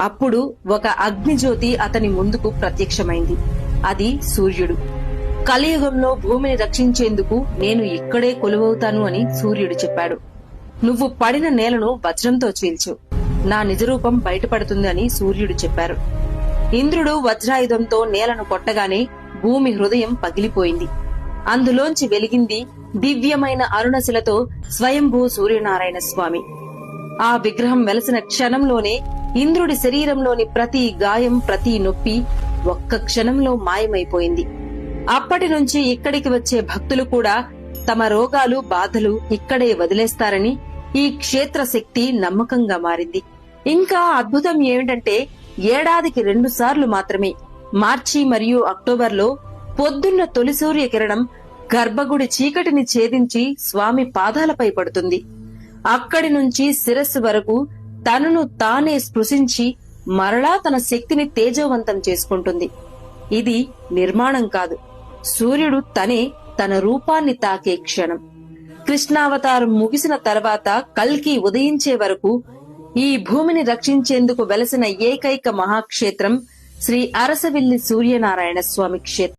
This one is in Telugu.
అప్పుడు ఒక అగ్నిజ్యోతి అతని ముందుకు ప్రత్యక్షమైంది. అది సూర్యుడు. కలియుగంలో భూమిని రక్షించేందుకు నేను ఇక్కడే కొలువవుతాను అని సూర్యుడు చెప్పాడు. నువ్వు పడిన నేలను వజ్రంతో చీల్చు, నా నిజరూపం బయటపడుతుంది అని సూర్యుడు చెప్పారు. ఇంద్రుడు వజ్రాయుధంతో నేలను కొట్టగానే భూమి హృదయం పగిలిపోయింది. అందులోంచి వెలిగింది దివ్యమైన అరుణశిలతో స్వయంభూ సూర్యనారాయణ స్వామి. ఆ విగ్రహం వెలసిన క్షణంలోనే ఇంద్రుడి శరీరంలోని ప్రతి గాయం, ప్రతి నొప్పి ఒక్క క్షణంలో మాయమైపోయింది. అప్పటి నుంచి ఇక్కడికి వచ్చే భక్తులు కూడా తమ రోగాలు, బాధలు ఇక్కడే వదిలేస్తారని ఈ క్షేత్ర శక్తి నమ్మకంగా మారింది. ఇంకా అద్భుతం ఏమిటంటే ఏడాదికి 2 సార్లు మాత్రమే, మార్చి మరియు అక్టోబర్లో పొద్దున్న తొలి సూర్య కిరణం గర్భగుడి చీకటిని ఛేదించి స్వామి పాదాలపై పడుతుంది. అక్కడి నుంచి శిరస్సు వరకు తనను తానే స్పృశించి మరలా తన శక్తిని తేజోవంతం చేసుకుంటుంది. ఇది నిర్మాణం కాదు, సూర్యుడు తనే తన రూపాన్ని తాకే క్షణం. కృష్ణావతారం ముగిసిన తర్వాత కల్కి ఉదయించే వరకు ఈ భూమిని రక్షించేందుకు వెలసిన ఏకైక మహాక్షేత్రం శ్రీ అరసవిల్లి సూర్యనారాయణ స్వామి క్షేత్రం.